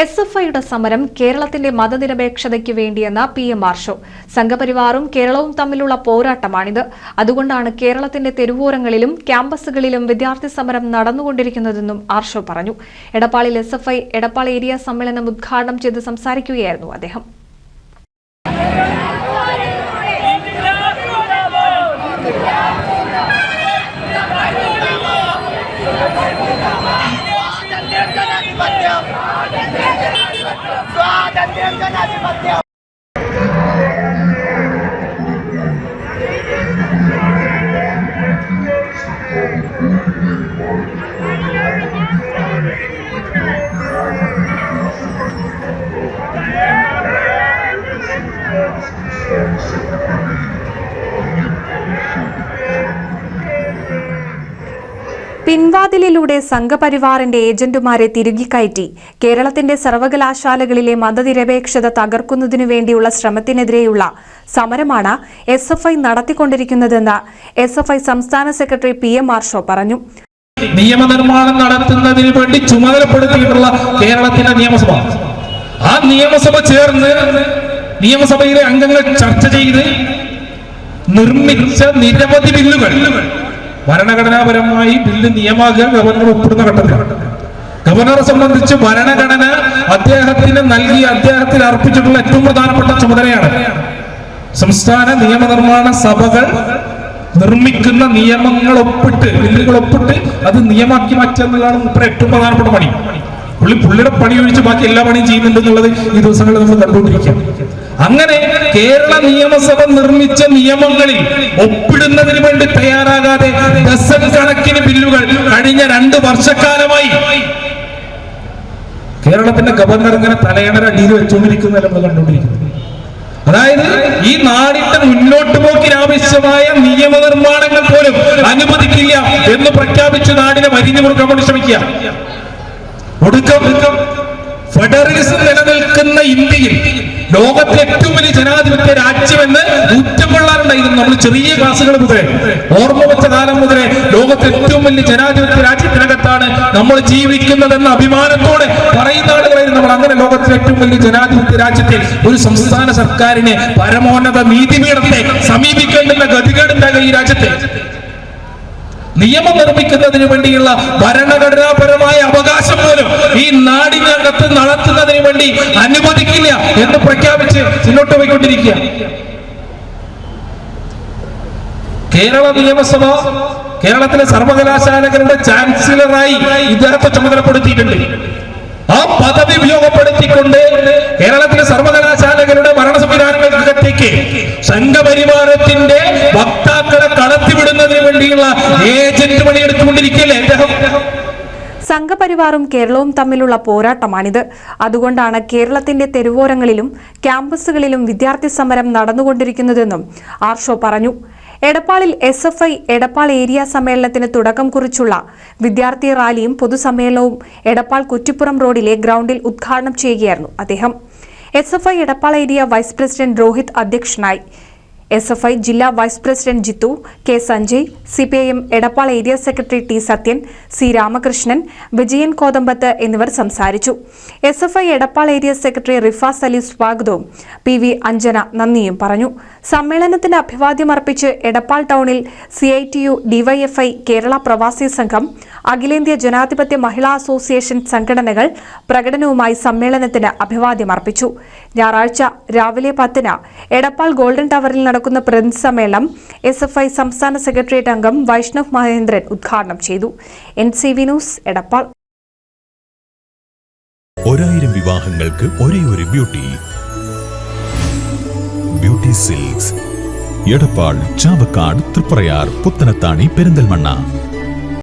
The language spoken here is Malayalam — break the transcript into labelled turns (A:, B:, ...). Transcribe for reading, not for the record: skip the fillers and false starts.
A: SFIയുടെ സമരം കേരളത്തിന്റെ മതനിരപേക്ഷതയ്ക്ക് വേണ്ടിയെന്ന PM ഷോ. സംഘപരിവാറും കേരളവും തമ്മിലുള്ള പോരാട്ടമാണിത്. അതുകൊണ്ടാണ് കേരളത്തിന്റെ തെരുവോരങ്ങളിലും ക്യാമ്പസുകളിലും വിദ്യാർത്ഥി സമരം നടന്നുകൊണ്ടിരിക്കുന്നതെന്നും ആർഷോ പറഞ്ഞു. എടപ്പാളിൽ SFI എടപ്പാൾ ഏരിയ സമ്മേളനം ഉദ്ഘാടനം ചെയ്ത് സംസാരിക്കുകയായിരുന്നു അദ്ദേഹം. പിൻവാതിലിലൂടെ സംഘപരിവാറിന്റെ ഏജന്റുമാരെ തിരുകിക്കയറ്റി കേരളത്തിന്റെ സർവകലാശാലകളിലെ മതനിരപേക്ഷത തകർക്കുന്നതിനു വേണ്ടിയുള്ള ശ്രമത്തിനെതിരെയുള്ള സമരമാണ് SFI നടത്തിക്കൊണ്ടിരിക്കുന്നതെന്ന് SFI സംസ്ഥാന സെക്രട്ടറി PM ആർഷോ പറഞ്ഞു.
B: നിയമനിർമ്മാണം നടത്തുന്നതിന് വേണ്ടി ചുമതലപ്പെടുത്തിയിട്ടുള്ള കേരളത്തിന്റെ നിയമസഭ, ആ നിയമസഭ ചേർന്ന് നിയമസഭയിലെ അംഗങ്ങൾ ചർച്ച ചെയ്ത് നിർമ്മിച്ച നിരവധി ബില്ലുകൾ ഭരണഘടനാപരമായി ബില്ല് നിയമമാക്കാൻ ഗവർണർ ഒപ്പിടുന്ന ഘട്ടത്തിൽ ഗവർണറെ സംബന്ധിച്ച് ഭരണഘടന അദ്ദേഹത്തിന് നൽകി അദ്ദേഹത്തിൽ അർപ്പിച്ചിട്ടുള്ള ഏറ്റവും പ്രധാനപ്പെട്ട ചുമതലയാണ് സംസ്ഥാന നിയമനിർമ്മാണ സഭകൾ നിർമ്മിക്കുന്ന നിയമങ്ങൾ ഒപ്പിട്ട് ബില്ലുകൾ ഒപ്പിട്ട് അത് നിയമമാക്കി മാറ്റുക എന്നുള്ളതാണ് ഇപ്പോൾ ഏറ്റവും പ്രധാനപ്പെട്ട പണി. പുള്ളിയുടെ പണി ഒഴിച്ച് ബാക്കി എല്ലാ പണിയും ചെയ്യുന്നുണ്ട് എന്നുള്ളത് ഈ ദിവസങ്ങളിൽ നമ്മൾ കണ്ടുകൊണ്ടിരിക്കാം. അങ്ങനെ കേരള നിയമസഭ നിർമ്മിച്ച നിയമങ്ങളിൽ ഒപ്പിടുന്നതിന് വേണ്ടി തയ്യാറാകാതെ ഡസൻ കണക്കിന് ബില്ലുകൾ കഴിഞ്ഞ 2 വർഷക്കാലമായി കേരളത്തിന്റെ ഗവർണർ ഇങ്ങനെ തലയണര അടിയിൽ വെച്ചുകൊണ്ടിരിക്കുന്നതല്ല നമ്മൾ കണ്ടുകൊണ്ടിരിക്കുന്നത്. അതായത് ഈ നാടിന്റെ മുന്നോട്ട് പോക്കിനാവശ്യമായ നിയമനിർമ്മാണങ്ങൾ പോലും അനുവദിക്കില്ല എന്ന് പ്രഖ്യാപിച്ച് നാടിനെ വരിഞ്ഞു മുറുക്കാൻ വേണ്ടി ശ്രമിക്കുക. ഒടുക്കം ഫെഡറലിസം നിലനിൽക്കുന്ന ഇന്ത്യയിൽ ലോകത്തിലെ ഏറ്റവും വലിയ ജനാധിപത്യ രാജ്യമെന്ന് ഊറ്റക്കൊള്ളാറുണ്ടായിരുന്നു. നമ്മൾ ചെറിയ ക്ലാസുകൾ മുതലേ ഓർമ്മ വെച്ച കാലം മുതലേ ലോകത്തിലെ ഏറ്റവും വലിയ ജനാധിപത്യ രാജ്യത്തിനകത്താണ് നമ്മൾ ജീവിക്കുന്നതെന്ന അഭിമാനത്തോടെ പറയുന്ന ആളുകളായിരുന്നു നമ്മൾ. അങ്ങനെ ലോകത്തിലെ ഏറ്റവും വലിയ ജനാധിപത്യ രാജ്യത്തിൽ ഒരു സംസ്ഥാന സർക്കാരിനെ പരമോന്നത നീതിപീഠത്തെ സമീപിക്കേണ്ടുന്ന ഗതികേടുണ്ടാകുക ഈ രാജ്യത്തെ. നിയമം നിർമ്മിക്കുന്നതിന് വേണ്ടിയുള്ള ഭരണഘടനാപരമായ അവകാശം പോലും ഈ നാടിനകത്ത് നടത്തുന്നതിന് വേണ്ടി അനുവദിക്കില്ല എന്ന് പ്രഖ്യാപിച്ച് മുന്നോട്ട് പോയിക്കൊണ്ടിരിക്കുക. കേരള നിയമസഭ കേരളത്തിലെ സർവകലാശാലകളുടെ ചാൻസലറായി ഇദ്ദേഹത്തെ ചുമതലപ്പെടുത്തിയിട്ടുണ്ട്. ആ പദവി ഉപയോഗപ്പെടുത്തിക്കൊണ്ട് കേരളത്തിലെ സർവകലാശാലകളുടെ ഭരണ സംവിധാനങ്ങൾക്കകത്തേക്ക് സംഘപരിവാരത്തിന്റെ വക്താക്കളെ കടത്തിവിടുന്നതിന് വേണ്ടിയുള്ള ഏജന്റ് പണിയെടുത്തുകൊണ്ടിരിക്കുകയല്ലേ അദ്ദേഹം.
A: സംഘപരിവാറും കേരളവും തമ്മിലുള്ള പോരാട്ടമാണിത്. അതുകൊണ്ടാണ് കേരളത്തിന്റെ തെരുവോരങ്ങളിലും ക്യാമ്പസുകളിലും വിദ്യാർത്ഥി സമരം നടന്നുകൊണ്ടിരിക്കുന്നതെന്നും ആർഷോ പറഞ്ഞു. എടപ്പാളിൽ SFI എടപ്പാൾ ഏരിയ സമ്മേളനത്തിന് തുടക്കം കുറിച്ചുള്ള വിദ്യാർത്ഥി റാലിയും പൊതുസമ്മേളനവും എടപ്പാൾ കുറ്റിപ്പുറം റോഡിലെ ഗ്രൗണ്ടിൽ ഉദ്ഘാടനം ചെയ്യുകയായിരുന്നു അദ്ദേഹം. SFI Edappal area vice president Rohit അധ്യക്ഷനായി. SFI ജില്ലാ vice president Jithu, K Sanjay, CPIM Edappal area secretary T Sathyan, C Ramakrishnan, Vijayan Kothambath എന്നിവർ സംസാരിച്ചു. SFI Edappal area secretary Rifas Ali സ്വാഗതവും PV അഞ്ജന നന്ദിയും പറഞ്ഞു. സമ്മേളനത്തിന് അഭിവാദ്യം അർപ്പിച്ച് എടപ്പാൾ ടൗണിൽ CITU, DYFI, കേരള പ്രവാസി സംഘം, അഖിലേന്ത്യാ ജനാധിപത്യ മഹിളാ അസോസിയേഷൻ സംഘടനകൾ പ്രകടനവുമായി സമ്മേളനത്തിന് അഭിവാദ്യം അർപ്പിച്ചു. ഞായറാഴ്ച രാവിലെ 10-ന് എടപ്പാൾ ഗോൾഡൻ ടവറിൽ നടക്കുന്ന പ്രതിനിധി സമ്മേളനം SFI സംസ്ഥാന സെക്രട്ടേറിയറ്റ് അംഗം വൈഷ്ണവ് മഹേന്ദ്രൻ ഉദ്ഘാടനം ചെയ്തു. NCV news Edappal.
C: 1000 വിവാഹങ്ങൾക്ക് ഒരേ ഒരു ബ്യൂട്ടി സിൽക്സ്. എടപ്പാൾ, ചാവക്കാട്, തൃപ്രയാർ, പുത്തനത്താണി, പെരിന്തൽമണ്ണ.